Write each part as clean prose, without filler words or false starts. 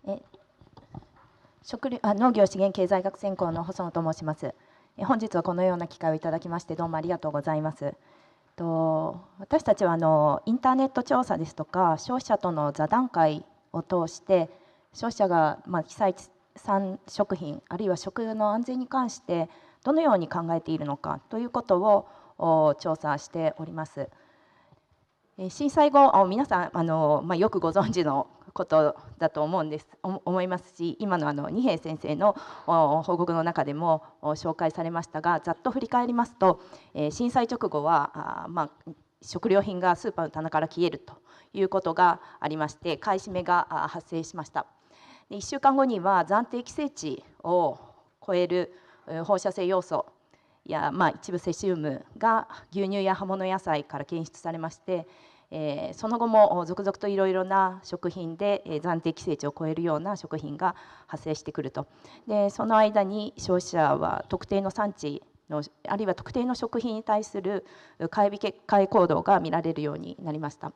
え農業資源経済学専攻の細野と申します。本日はこのような機会をいただきましてどうもありがとうございます。私たちはインターネット調査ですとか消費者との座談会を通して消費者が被災産食品あるいは食の安全に関してどのように考えているのかということを調査しております。震災後皆さんよくご存知のことだと思いますし、今の二瓶先生の報告の中でも紹介されましたが、ざっと振り返りますと、震災直後は食料品がスーパーの棚から消えるということがありまして、買い占めが発生しました。1週間後には暫定規制値を超える放射性要素や、一部セシウムが牛乳や葉物野菜から検出されまして、その後も続々といろいろな食品で暫定規制値を超えるような食品が発生してくると。でその間に消費者は特定の産地のあるいは特定の食品に対する買い行動が見られるようになりました。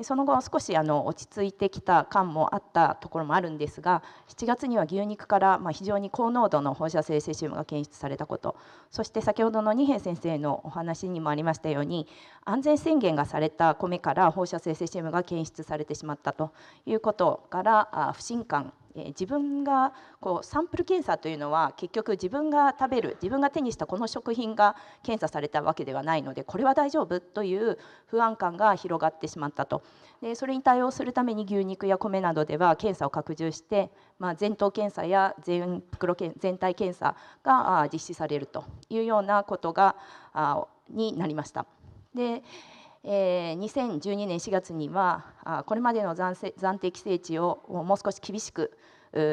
その後少し落ち着いてきた感もあったところもあるんですが、7月には牛肉から非常に高濃度の放射性セシウムが検出されたこと、そして先ほどの二瓶先生のお話にもありましたように、安全宣言がされた米から放射性セシウムが検出されてしまったということから不信感、自分がサンプル検査というのは結局自分が食べる自分が手にしたこの食品が検査されたわけではないので、これは大丈夫という不安感が広がってしまったと。でそれに対応するために牛肉や米などでは検査を拡充して、全頭検査や全体検査が実施されるというようなことになりました。で2012年4月にはこれまでの暫定規制値をもう少し厳しく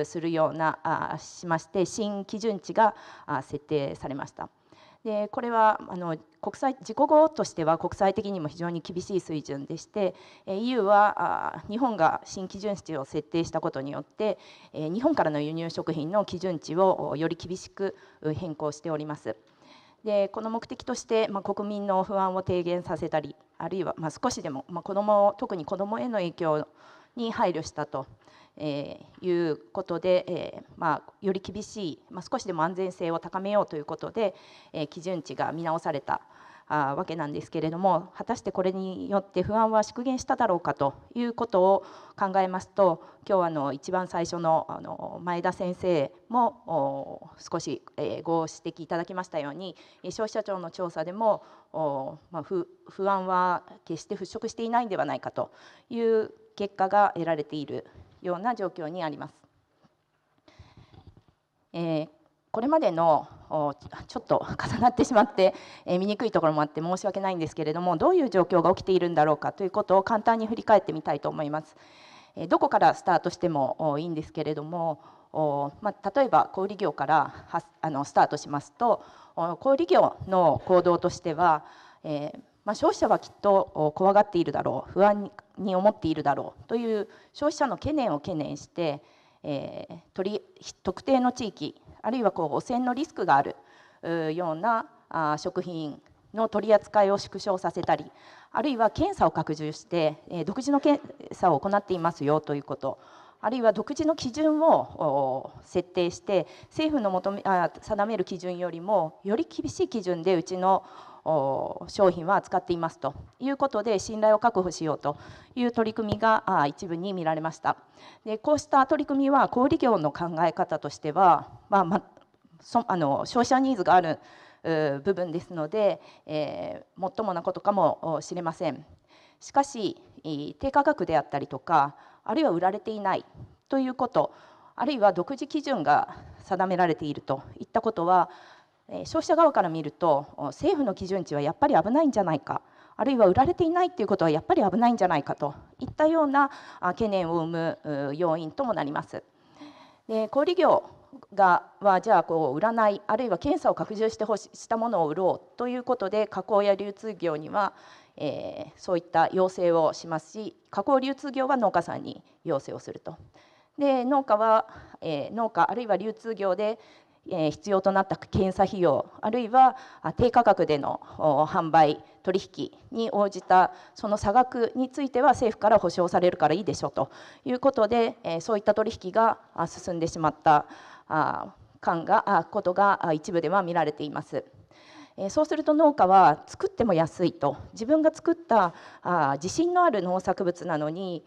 するようなしまして新基準値が設定されました。でこれは事故後としては国際的にも非常に厳しい水準でして、 EU は日本が新基準値を設定したことによって日本からの輸入食品の基準値をより厳しく変更しております。でこの目的として、国民の不安を低減させたり、あるいは少しでも、特に子どもへの影響に配慮したということで、より厳しい、少しでも安全性を高めようということで、基準値が見直されたわけなんですけれども、果たしてこれによって不安は縮減しただろうかということを考えますと、今日一番最初の前田先生も少しご指摘いただきましたように、消費者庁の調査でも不安は決して払拭していないんではないかという結果が得られているような状況にあります。これまでのちょっと重なってしまって見にくいところもあって申し訳ないんですけれども、どういう状況が起きているんだろうかということを簡単に振り返ってみたいと思います。どこからスタートしてもいいんですけれども、例えば小売業からスタートしますと、小売業の行動としては、消費者はきっと怖がっているだろう、不安に思っているだろうという消費者の懸念を懸念して、特定の地域あるいは汚染のリスクがあるような食品の取り扱いを縮小させたり、あるいは検査を拡充して独自の検査を行っていますよということ、あるいは独自の基準を設定して政府の定める基準よりもより厳しい基準でうちの商品は扱っていますということで信頼を確保しようという取り組みが一部に見られました。でこうした取り組みは小売業の考え方としては、消費者ニーズがある部分ですので、もっともなことかもしれません。しかし低価格であったりとか、あるいは売られていないということ、あるいは独自基準が定められているといったことは、消費者側から見ると政府の基準値はやっぱり危ないんじゃないか、あるいは売られていないということはやっぱり危ないんじゃないかといったような懸念を生む要因ともなります。で小売業はじゃあ売らない、あるいは検査を拡充したものを売ろうということで加工や流通業には、そういった要請をしますし、加工流通業は農家さんに要請をすると。で農家あるいは流通業で必要となった検査費用、あるいは低価格での販売取引に応じたその差額については政府から保証されるからいいでしょうということで、そういった取引が進んでしまったことが一部では見られています。そうすると農家は作っても安いと、自分が作った自信のある農作物なのに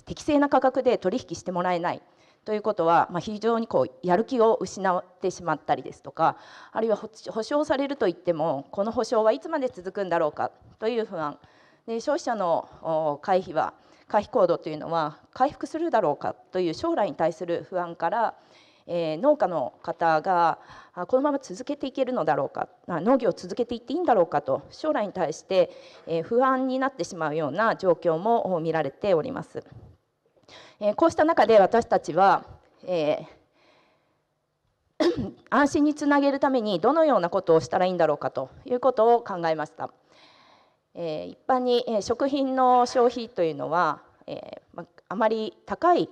適正な価格で取引してもらえないということは、非常にやる気を失ってしまったりですとか、あるいは保証されるといってもこの保証はいつまで続くんだろうかという不安で、消費者の回避行動というのは回復するだろうかという将来に対する不安から、農家の方がこのまま続けていけるのだろうか、農業を続けていっていいんだろうかと将来に対して不安になってしまうような状況も見られております。こうした中で私たちは、安心につなげるためにどのようなことをしたらいいんだろうかということを考えました。一般に食品の消費というのはあまり高い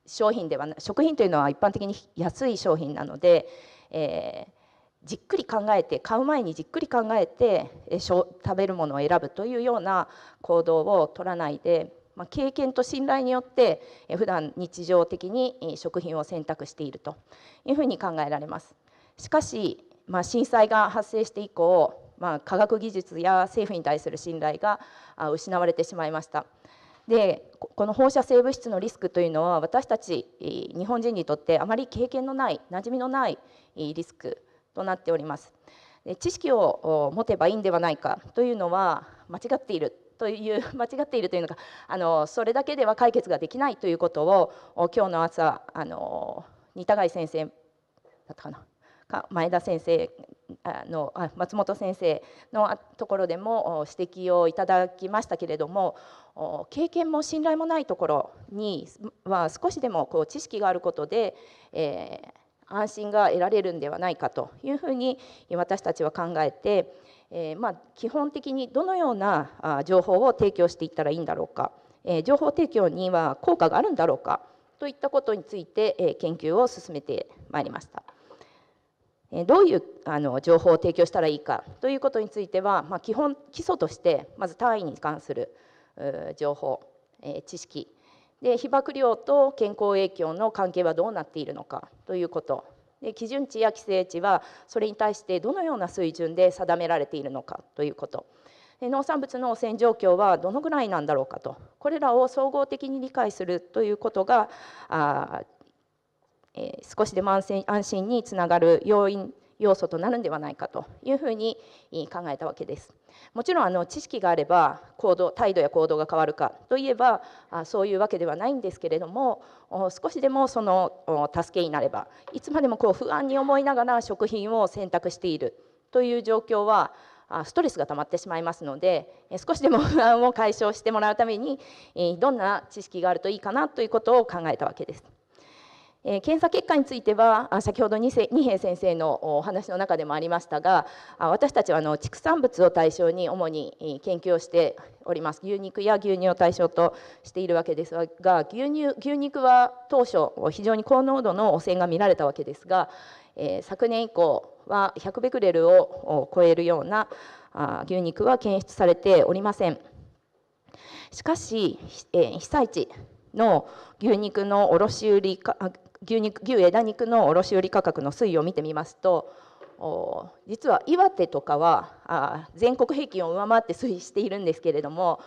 商品ではない、食品というのは一般的に安い商品なので、じっくり考えて、買う前にじっくり考えて食べるものを選ぶというような行動を取らないで、経験と信頼によって普段日常的に食品を選択しているというふうに考えられます。しかし、震災が発生して以降、科学技術や政府に対する信頼が失われてしまいました。で、この放射性物質のリスクというのは私たち日本人にとってあまり経験のない、馴染みのないリスクとなっております。で、知識を持てばいいんではないかというのは間違っているというのがそれだけでは解決ができないということを今日の朝新田貝先生だったかな、前田先生松本先生のところでも指摘をいただきましたけれども、経験も信頼もないところには少しでも知識があることで、安心が得られるんではないかというふうに私たちは考えて、基本的にどのような情報を提供していったらいいんだろうか、情報提供には効果があるんだろうかといったことについて研究を進めてまいりました。どういう情報を提供したらいいかということについては、基礎としてまず単位に関する情報、知識で、被曝量と健康影響の関係はどうなっているのかということで、基準値や規制値はそれに対してどのような水準で定められているのかということ、農産物の汚染状況はどのぐらいなんだろうかと、これらを総合的に理解するということが少しでも安心につながる要素となるんではないかというふうに考えたわけです。もちろん知識があれば態度や行動が変わるかといえばそういうわけではないんですけれども、少しでもその助けになれば、いつまでも不安に思いながら食品を選択しているという状況はストレスが溜まってしまいますので、少しでも不安を解消してもらうためにどんな知識があるといいかなということを考えたわけです。検査結果については先ほど二瓶先生のお話の中でもありましたが、私たちは畜産物を対象に主に研究をしております。牛肉や牛乳を対象としているわけですが、牛肉は当初非常に高濃度の汚染が見られたわけですが、昨年以降は100ベクレルを超えるような牛肉は検出されておりません。しかし、被災地の牛肉の卸売牛枝肉の卸売価格の推移を見てみますと、実は岩手とかは全国平均を上回って推移しているんですけれども、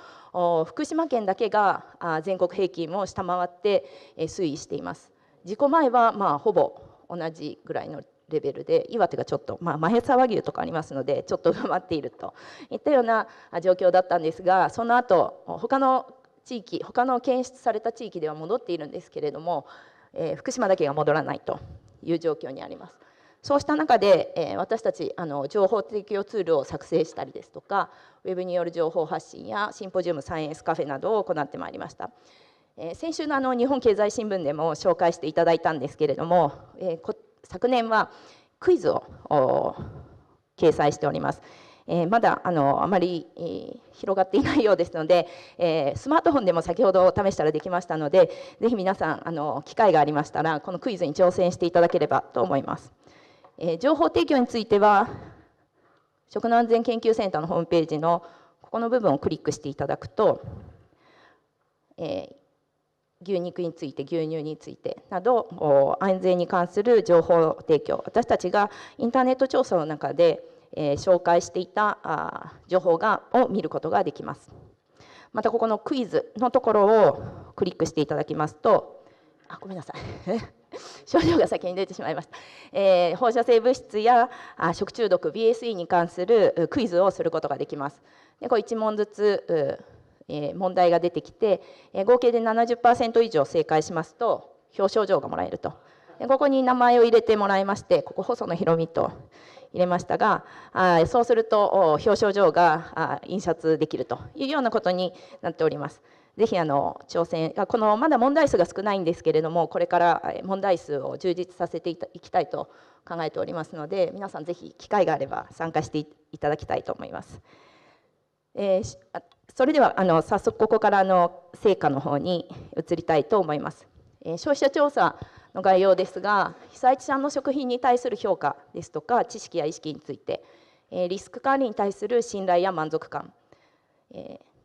福島県だけが全国平均を下回って推移しています。事故前はほぼ同じぐらいのレベルで、岩手がちょっと、前沢牛とかありますのでちょっと上回っているといったような状況だったんですが、その後他の検出された地域では戻っているんですけれども、福島だけが戻らないという状況にあります。そうした中で、私たち情報提供ツールを作成したりですとか、ウェブによる情報発信やシンポジウム、サイエンスカフェなどを行ってまいりました。先週の日本経済新聞でも紹介していただいたんですけれども、昨年はクイズを掲載しております。まだあまり、広がっていないようですので、スマートフォンでも先ほど試したらできましたので、ぜひ皆さん機会がありましたらこのクイズに挑戦していただければと思います。情報提供については食の安全研究センターのホームページのここの部分をクリックしていただくと、牛肉について牛乳についてなど安全に関する情報提供、私たちがインターネット調査の中で紹介していた情報を見ることができます。またここのクイズのところをクリックしていただきますと、ごめんなさい症状が先に出てしまいました。放射性物質や食中毒 BSE に関するクイズをすることができます。でこれ1問ずつ問題が出てきて合計で 70% 以上正解しますと表彰状がもらえると。でここに名前を入れてもらいまして、ここ細野博美と入れましたが、そうすると表彰状が印刷できるというようなことになっております。ぜひ挑戦、このまだ問題数が少ないんですけれども、これから問題数を充実させていきたいと考えておりますので、皆さんぜひ機会があれば参加していただきたいと思います。それでは早速ここから成果の方に移りたいと思います。消費者調査の概要ですが、被災地産の食品に対する評価ですとか知識や意識について、リスク管理に対する信頼や満足感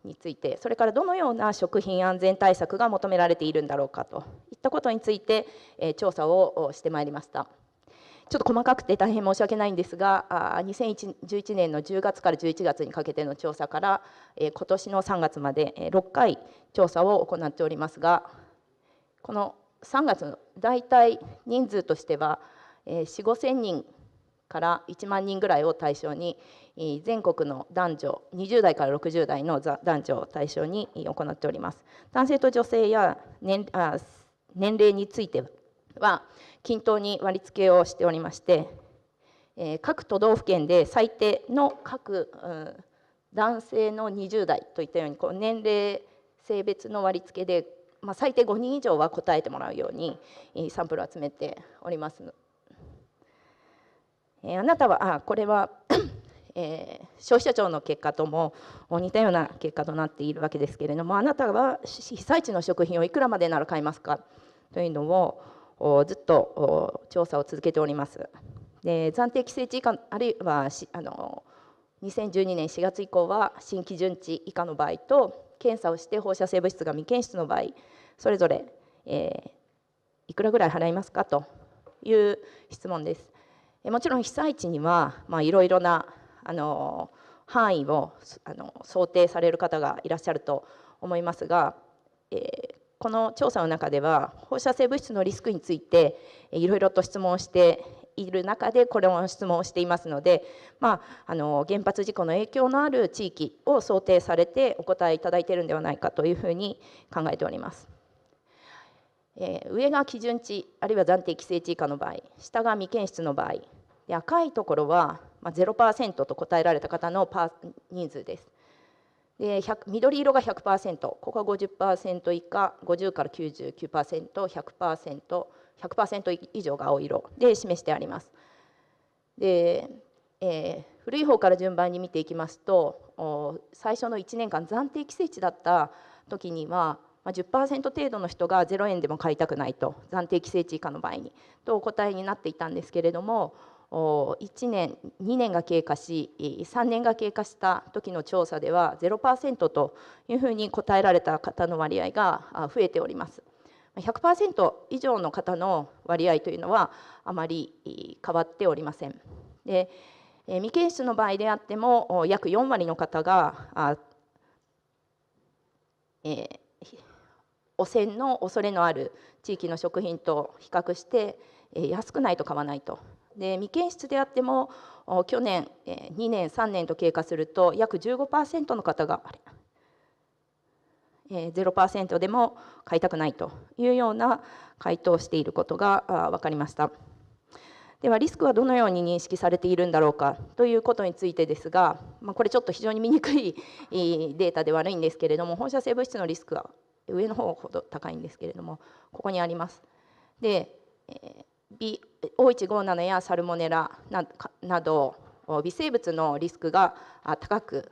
について、それからどのような食品安全対策が求められているんだろうかといったことについて調査をしてまいりました。ちょっと細かくて大変申し訳ないんですが、2011年の10月から11月にかけての調査から今年の3月まで6回調査を行っておりますが、この3月の大体人数としては4、5千人から1万人ぐらいを対象に、全国の男女20代から60代の男女を対象に行っております。男性と女性や年齢については均等に割り付けをしておりまして、各都道府県で最低の各男性の20代といったように年齢性別の割り付けで、最低5人以上は答えてもらうようにサンプルを集めております。あなたはこれは消費者庁の結果とも似たような結果となっているわけですけれども、あなたは被災地の食品をいくらまでなら買いますかというのをずっと調査を続けております。で暫定規制値以下、あるいは2012年4月以降は新基準値以下の場合と、検査をして放射性物質が未検出の場合、それぞれ、いくらぐらい払いますかという質問です。もちろん被災地にはいろいろな範囲を想定される方がいらっしゃると思いますが、この調査の中では放射性物質のリスクについていろいろと質問をしている中でこれを質問をしていますので、原発事故の影響のある地域を想定されてお答えいただいているのではないかというふうに考えております。上が基準値あるいは暫定規制値以下の場合、下が未検出の場合で、赤いところは 0% と答えられた方の人数です。で緑色が 100%、 ここは 50% 以下、50から 99%、 100%、 100% 以上が青色で示してあります。で、古い方から順番に見ていきますと、最初の1年間暫定規制値だった時には10% 程度の人が0円でも買いたくないと、暫定規制値以下の場合にとお答えになっていたんですけれども、1年2年が経過し3年が経過した時の調査では 0% というふうに答えられた方の割合が増えております。100% 以上の方の割合というのはあまり変わっておりません。で未検出の場合であっても約4割の方が汚染の恐れのある地域の食品と比較して安くないと買わないと。で未検出であっても去年2年3年と経過すると約 15% の方が0% でも買いたくないというような回答をしていることが分かりました。ではリスクはどのように認識されているんだろうかということについてですが、これちょっと非常に見にくいデータで悪いんですけれども、放射性物質のリスクは上の方ほど高いんですけれども、ここにあります。でO157 やサルモネラなど微生物のリスクが高く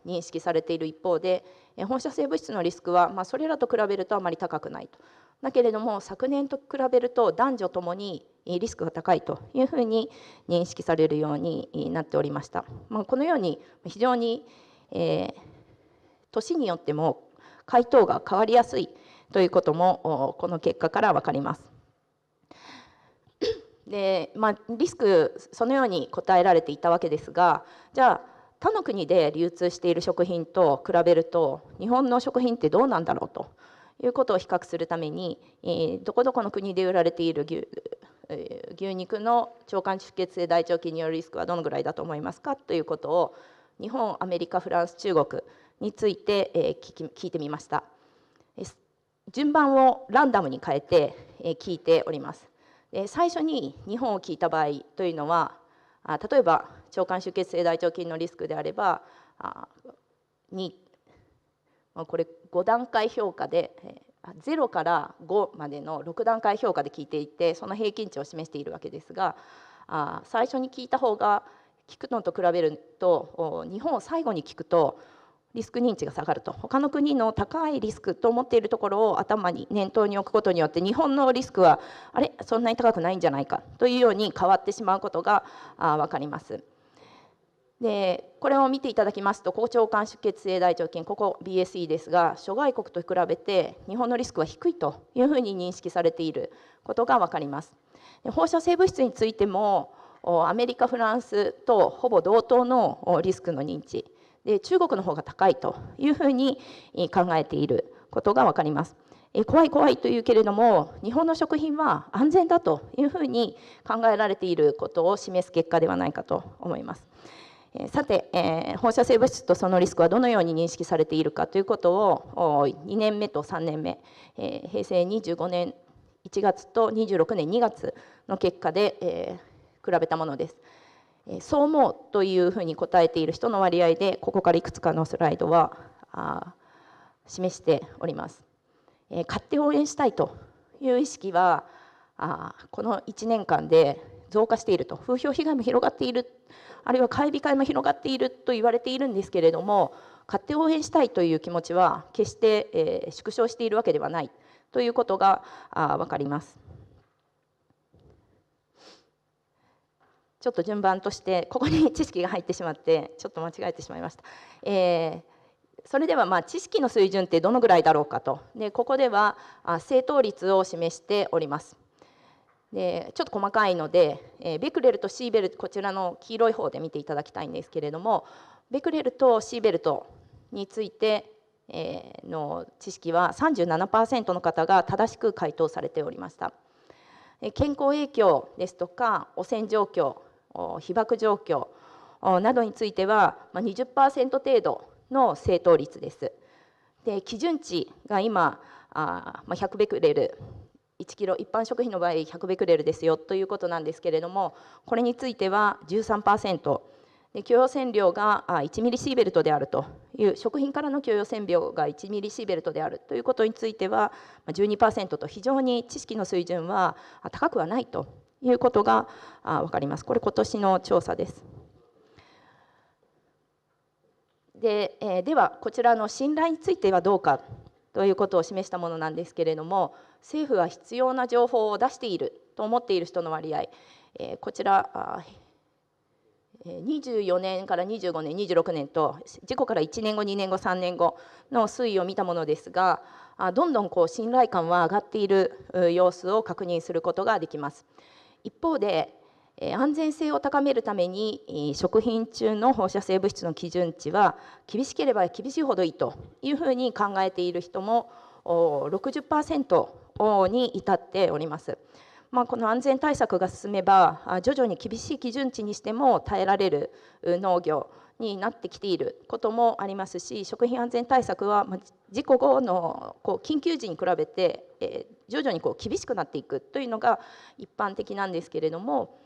認識されている一方で、放射性物質のリスクはそれらと比べるとあまり高くないと。だけれども昨年と比べると男女ともにリスクが高いというふうに認識されるようになっておりました。このように非常に年によっても回答が変わりやすいということもこの結果から分かります。で、リスクそのように答えられていたわけですが、じゃあ他の国で流通している食品と比べると日本の食品ってどうなんだろうということを比較するために、どこどこの国で売られている牛肉の腸管出血性大腸菌によるリスクはどのぐらいだと思いますかということを日本、アメリカ、フランス、中国について聞いてみました。順番をランダムに変えて聞いております。最初に日本を聞いた場合というのは、例えば腸管出血性大腸菌のリスクであればこれ5段階評価で0から5までの6段階評価で聞いていて、その平均値を示しているわけですが、最初に聞いた方が聞くのと比べると日本を最後に聞くとリスク認知が下がると。他の国の高いリスクと思っているところを頭に念頭に置くことによって日本のリスクはあれそんなに高くないんじゃないかというように変わってしまうことが分かります。でこれを見ていただきますと、腸管出血性大腸菌、ここ BSE ですが、諸外国と比べて日本のリスクは低いというふうに認識されていることが分かります。放射性物質についてもアメリカ、フランスとほぼ同等のリスクの認知で、中国の方が高いというふうに考えていることが分かります。怖い怖いというけれども、日本の食品は安全だというふうに考えられていることを示す結果ではないかと思います。さて、放射性物質とそのリスクはどのように認識されているかということを2年目と3年目、平成25年1月と26年2月の結果で、比べたものです。そう思うというふうに答えている人の割合で、ここからいくつかのスライドは示しております。買って応援したいという意識はこの1年間で増加していると。風評被害も広がっている、あるいは買い控えも広がっていると言われているんですけれども、買って応援したいという気持ちは決して、縮小しているわけではないということが分かります。ちょっと順番としてここに知識が入ってしまってちょっと間違えてしまいました。それでは知識の水準ってどのぐらいだろうかと。でここでは正答率を示しております。でちょっと細かいので、ベクレルとシーベルト、こちらの黄色い方で見ていただきたいんですけれども、ベクレルとシーベルトについての知識は 37% の方が正しく回答されておりました。健康影響ですとか汚染状況、被曝状況などについては 20% 程度の正答率です。で基準値が今100ベクレル1キロ、一般食品の場合100ベクレルですよということなんですけれども、これについては 13%で、許容線量が1ミリシーベルトであるという、食品からの許容線量が1ミリシーベルトであるということについては 12% と、非常に知識の水準は高くはないということが分かります。これ今年の調査です。ではこちらの信頼についてはどうかということを示したものなんですけれども、政府は必要な情報を出していると思っている人の割合、こちら24年から25年、26年と事故から1年後、2年後、3年後の推移を見たものですが、どんどん信頼感は上がっている様子を確認することができます。一方で安全性を高めるために食品中の放射性物質の基準値は厳しければ厳しいほどいいというふうに考えている人も 60% に至っております。この安全対策が進めば徐々に厳しい基準値にしても耐えられる農業になってきていることもありますし、食品安全対策は事故後の緊急時に比べて徐々に厳しくなっていくというのが一般的なんですけれども、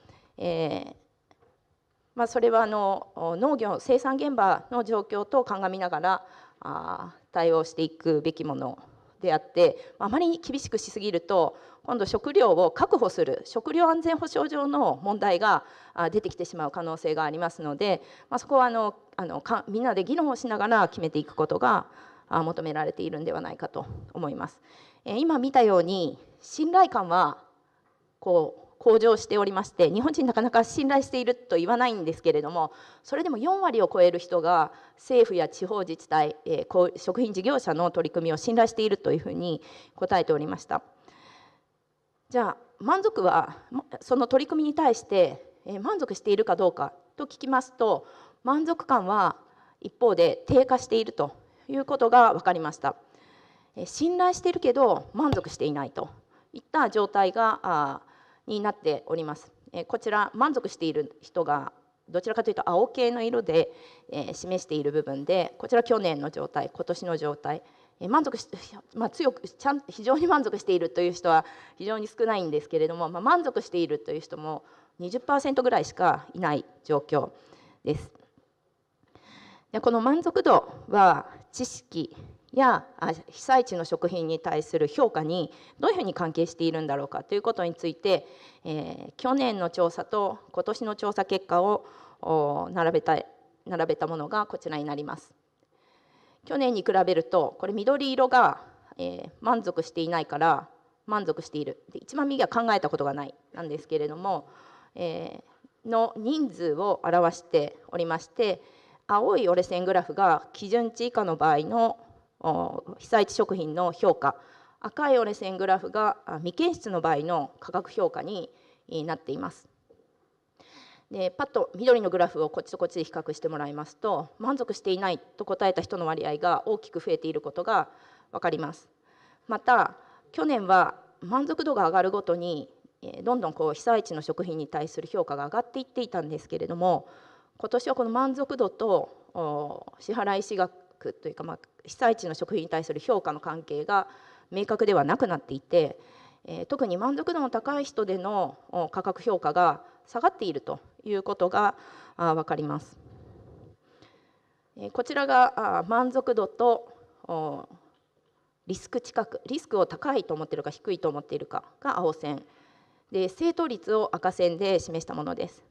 それは農業生産現場の状況と鑑みながら対応していくべきものであって、あまりに厳しくしすぎると今度食料を確保する食料安全保障上の問題が出てきてしまう可能性がありますので、そこはみんなで議論をしながら決めていくことが求められているんではないかと思います。今見たように信頼感は向上しておりまして、日本人なかなか信頼していると言わないんですけれども、それでも4割を超える人が政府や地方自治体、食品事業者の取り組みを信頼しているというふうに答えておりました。じゃあ満足はその取り組みに対して満足しているかどうかと聞きますと、満足感は一方で低下しているということが分かりました。信頼しているけど満足していないといった状態になっております。こちら満足している人がどちらかというと青系の色で示している部分で、こちら去年の状態、今年の状態、満足し、非常に満足しているという人は非常に少ないんですけれども、満足しているという人も 20% ぐらいしかいない状況です。でこの満足度は知識や被災地の食品に対する評価にどういうふうに関係しているんだろうかということについて、去年の調査と今年の調査結果を並べたものがこちらになります。去年に比べると、これ緑色が、満足していないから満足している、で一番右は考えたことがないなんですけれども、の人数を表しておりまして、青い折れ線グラフが基準値以下の場合の被災地食品の評価、赤い折れ線グラフが未検出の場合の価格評価になっています。でパッと緑のグラフをこっちとこっちで比較してもらいますと、満足していないと答えた人の割合が大きく増えていることが分かります。また去年は満足度が上がるごとにどんどん被災地の食品に対する評価が上がっていっていたんですけれども、今年はこの満足度と支払い資額というか、被災地の食品に対する評価の関係が明確ではなくなっていて、特に満足度の高い人での価格評価が下がっているということが分かります。こちらが満足度とリスク近く、リスクを高いと思っているか低いと思っているかが青線で、正答率を赤線で示したものです。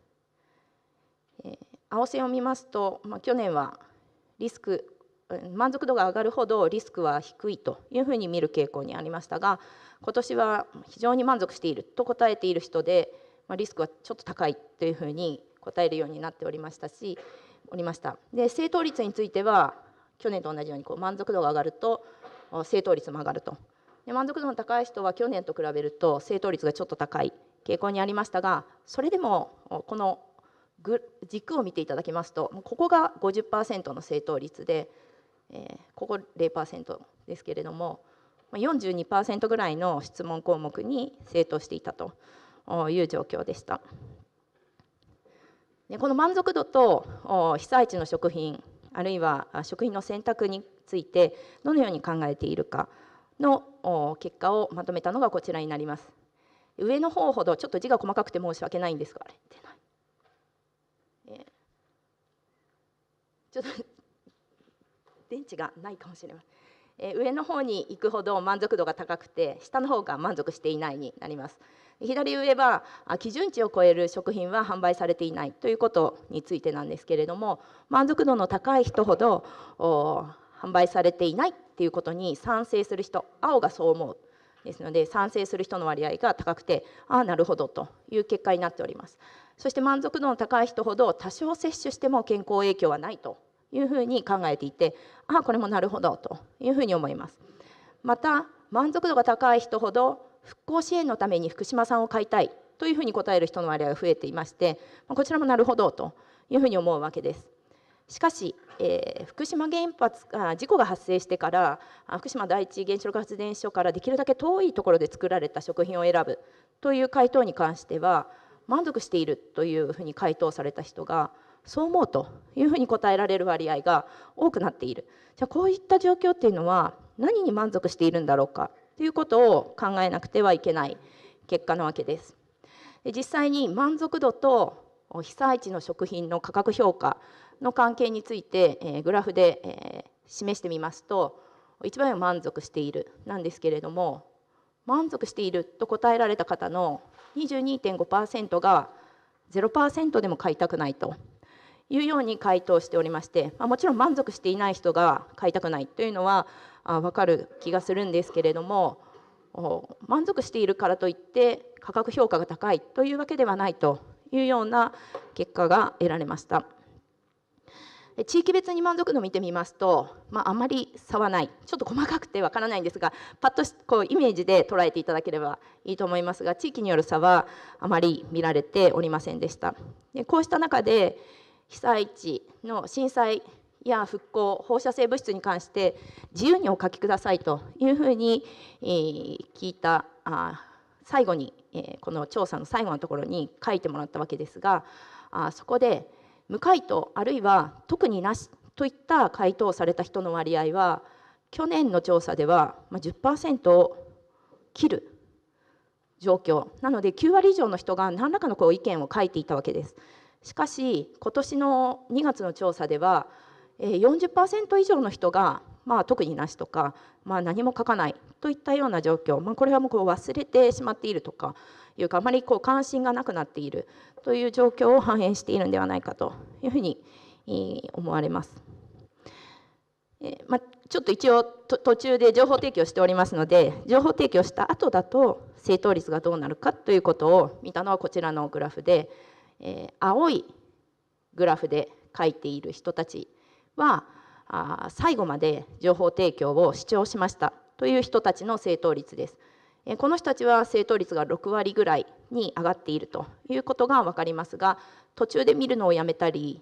青線を見ますと、去年は満足度が上がるほどリスクは低いというふうに見る傾向にありましたが、今年は非常に満足していると答えている人で、リスクはちょっと高いというふうに答えるようになっておりました。で正答率については去年と同じように満足度が上がると正答率も上がると。で満足度の高い人は去年と比べると正答率がちょっと高い傾向にありましたが、それでもこの軸を見ていただきますと、ここが 50% の正答率で、ここ 0% ですけれども、42% ぐらいの質問項目に正答していたという状況でした。でこの満足度と被災地の食品、あるいは食品の選択についてどのように考えているかの結果をまとめたのがこちらになります。上の方ほどちょっと字が細かくて申し訳ないんですが、ちょっと電池がないかもしれません。上の方に行くほど満足度が高くて、下の方が満足していないになります。左上は基準値を超える食品は販売されていないということについてなんですけれども、満足度の高い人ほど販売されていないということに賛成する人、青がそう思うですので、賛成する人の割合が高くて、なるほどという結果になっております。そして満足度の高い人ほど多少摂取しても健康影響はないというふうに考えていて、これもなるほどというふうに思います。また満足度が高い人ほど復興支援のために福島産を買いたいというふうに答える人の割合が増えていまして、こちらもなるほどというふうに思うわけです。しかし、福島原発事故が発生してから福島第一原子力発電所からできるだけ遠いところで作られた食品を選ぶという回答に関しては、満足しているというふうに回答された人がそう思うというふうに答えられる割合が多くなっている。じゃあこういった状況っていうのは何に満足しているんだろうかということを考えなくてはいけない結果なわけです。実際に満足度と被災地の食品の価格評価の関係についてグラフで示してみますと、1番目は満足しているなんですけれども、満足していると答えられた方の 22.5% が 0% でも買いたくないというように回答しておりまして、もちろん満足していない人が買いたくないというのは分かる気がするんですけれども、満足しているからといって価格評価が高いというわけではないというような結果が得られました。地域別に満足度を見てみますと、あまり差はない、ちょっと細かくてわからないんですが、パッとこうイメージで捉えていただければいいと思いますが、地域による差はあまり見られておりませんでした。でこうした中で被災地の震災や復興、放射性物質に関して自由にお書きくださいというふうに聞いた最後にこの調査の最後のところに書いてもらったわけですが、そこで無回答あるいは特になしといった回答をされた人の割合は去年の調査では 10% を切る状況なので、9割以上の人が何らかの意見を書いていたわけです。しかし今年の2月の調査では 40% 以上の人が特になしとか、何も書かないといったような状況、これはもう忘れてしまっているとかいうか、あまり関心がなくなっているという状況を反映しているのではないかというふうに思われます。ちょっと一応途中で情報提供しておりますので、情報提供した後だと正答率がどうなるかということを見たのはこちらのグラフで、青いグラフで書いている人たちは最後まで情報提供を主張しましたという人たちの正答率です。この人たちは正答率が6割ぐらいに上がっているということが分かりますが、途中で見るのをやめたり、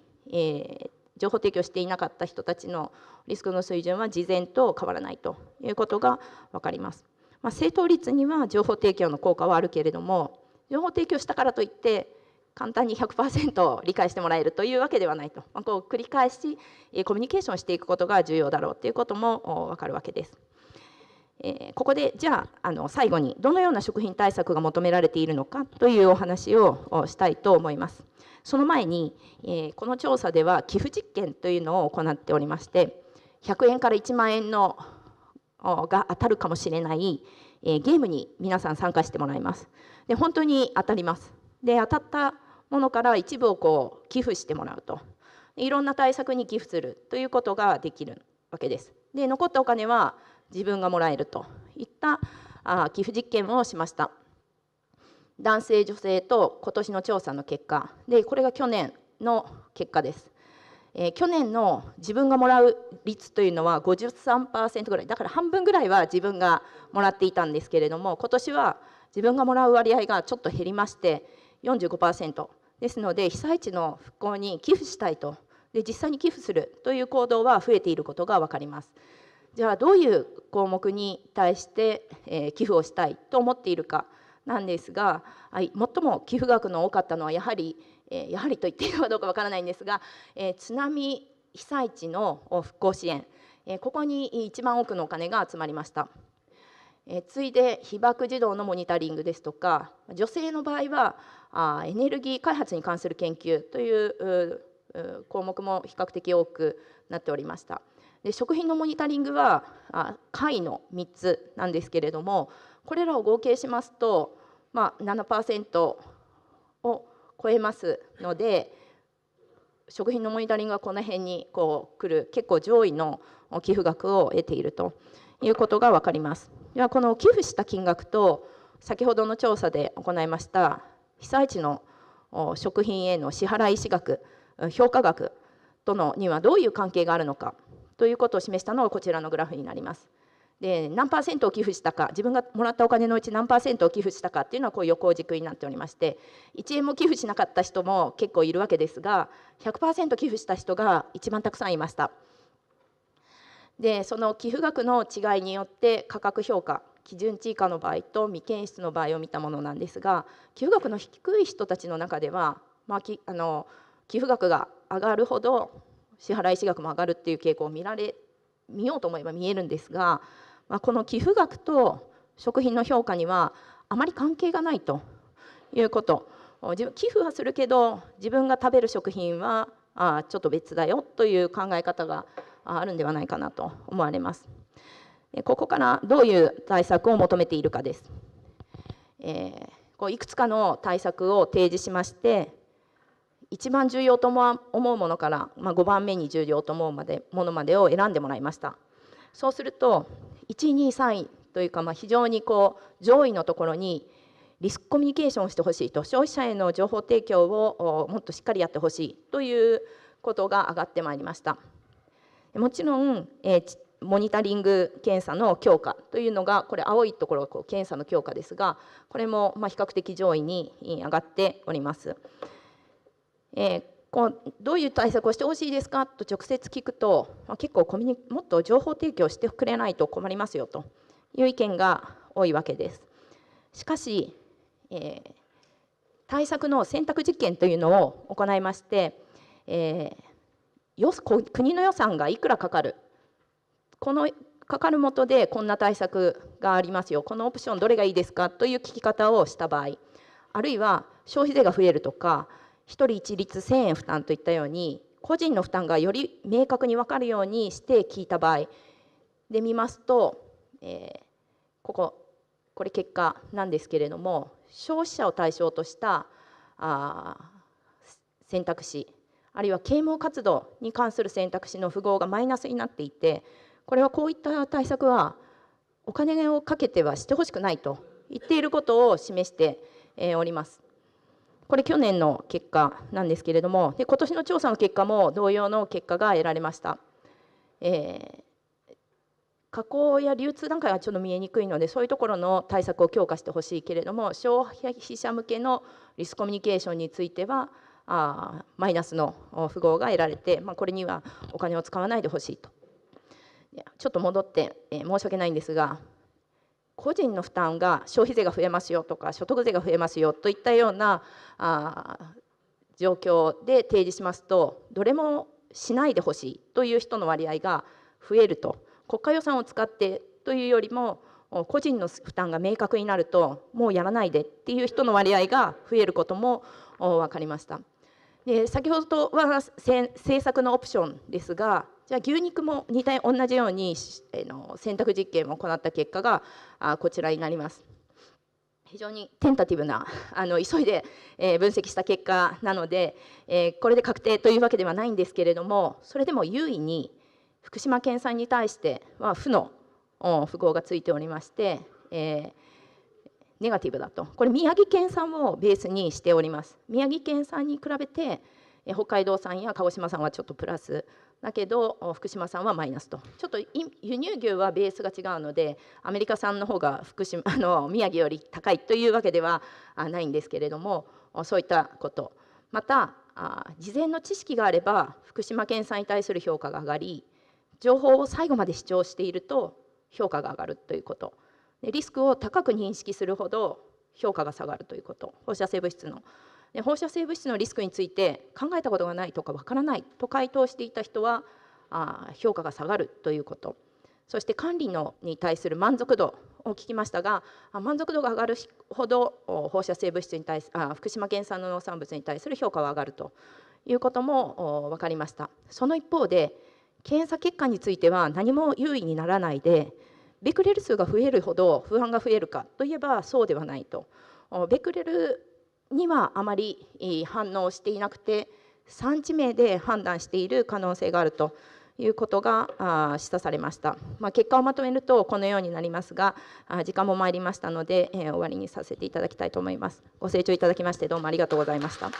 情報提供していなかった人たちのリスクの水準は事前と変わらないということが分かります。正答率には情報提供の効果はあるけれども、情報提供したからといって簡単に 100% 理解してもらえるというわけではないと、繰り返しコミュニケーションしていくことが重要だろうということも分かるわけです。ここでじゃあ最後にどのような食品対策が求められているのかというお話をしたいと思います。その前にこの調査では寄付実験というのを行っておりまして、100円から1万円のが当たるかもしれないゲームに皆さん参加してもらいます。で本当に当たります。で当たったものから一部を寄付してもらうと、いろんな対策に寄付するということができるわけです。で残ったお金は自分がもらえるといった寄付実験をしました。男性女性と今年の調査の結果で、これが去年の結果です。去年の自分がもらう率というのは 53% ぐらいだから、半分ぐらいは自分がもらっていたんですけれども、今年は自分がもらう割合がちょっと減りまして 45% ですので、被災地の復興に寄付したいと、で実際に寄付するという行動は増えていることが分かります。じゃあどういう項目に対して寄付をしたいと思っているかなんですが、最も寄付額の多かったのはやはりと言っていいのかどうかわからないんですが、津波被災地の復興支援、ここに一番多くのお金が集まりました。次いで被爆児童のモニタリングですとか、女性の場合はエネルギー開発に関する研究という項目も比較的多くなっておりました。で食品のモニタリングは下位の3つなんですけれども、これらを合計しますと、7% を超えますので、食品のモニタリングはこの辺に来る結構上位の寄付額を得ているということが分かります。ではこの寄付した金額と先ほどの調査で行いました被災地の食品への支払い資額、評価額とのにはどういう関係があるのかということを示したのがこちらのグラフになります。で何%を寄付したか、自分がもらったお金のうち何%を寄付したかっていうのは横軸になっておりまして、1円も寄付しなかった人も結構いるわけですが、 100% 寄付した人が一番たくさんいました。でその寄付額の違いによって価格評価、基準値以下の場合と未検出の場合を見たものなんですが、寄付額の低い人たちの中では、寄付額が上がるほど支払い資額も上がるっていう傾向を見ようと思えば見えるんですが、この寄付額と食品の評価にはあまり関係がないということ、寄付はするけど自分が食べる食品はちょっと別だよという考え方があるんではないかなと思われます。ここからどういう対策を求めているかです。いくつかの対策を提示しまして、一番重要と思うものから、5番目に重要と思うものまでを選んでもらいました。そうすると1位2位3位というか、非常に上位のところにリスクコミュニケーションをしてほしいと、消費者への情報提供をもっとしっかりやってほしいということが上がってまいりました。もちろん、モニタリング検査の強化というのが、これ青いところが検査の強化ですが、これも比較的上位に上がっております。どういう対策をしてほしいですかと直接聞くと、結構もっと情報提供してくれないと困りますよという意見が多いわけです。しかし、対策の選択実験というのを行いまして、国の予算がいくらかかる、このかかるもとでこんな対策がありますよ、このオプションどれがいいですかという聞き方をした場合、あるいは消費税が増えるとか、1人一律1000円負担といったように、個人の負担がより明確に分かるようにして聞いた場合で見ますと、これ結果なんですけれども、消費者を対象とした選択肢、あるいは啓蒙活動に関する選択肢の符号がマイナスになっていて、これはこういった対策はお金をかけてはしてほしくないと言っていることを示しております。これ去年の結果なんですけれども、今年の調査の結果も同様の結果が得られました。加工や流通段階はちょっと見えにくいので、そういうところの対策を強化してほしいけれども、消費者向けのリスクコミュニケーションについてはマイナスの符号が得られて、これにはお金を使わないでほしいと。ちょっと戻って、申し訳ないんですが、個人の負担が消費税が増えますよとか所得税が増えますよといったような状況で提示しますと、どれもしないでほしいという人の割合が増えると。国家予算を使ってというよりも、個人の負担が明確になるともうやらないでっていう人の割合が増えることも分かりました。で、先ほどは政策のオプションですが、じゃあ牛肉も同じように選択実験を行った結果がこちらになります。非常にテンタティブな急いで分析した結果なので、これで確定というわけではないんですけれども、それでも優位に福島県産に対しては負の符号がついておりまして、ネガティブだと。これ宮城県産をベースにしております。宮城県産に比べて北海道産や鹿児島産はちょっとプラスだけど、福島産はマイナスと。ちょっと輸入牛はベースが違うので、アメリカ産の方が宮城より高いというわけではないんですけれども、そういったこと、また事前の知識があれば福島県産に対する評価が上がり、情報を最後まで主張していると評価が上がるということ、リスクを高く認識するほど評価が下がるということ、放射性物質のリスクについて考えたことがないとかわからないと回答していた人は評価が下がるということ、そして管理に対する満足度を聞きましたが、満足度が上がるほど放射性物質に対する福島県産の農産物に対する評価は上がるということも分かりました。その一方で検査結果については何も優位にならないで、ベクレル数が増えるほど不安が増えるかといえばそうではないと。ベクレルにはあまり反応していなくて、産地名で判断している可能性があるということが示唆されました。結果をまとめるとこのようになりますが、時間も参りましたので終わりにさせていただきたいと思います。ご清聴いただきましてどうもありがとうございました。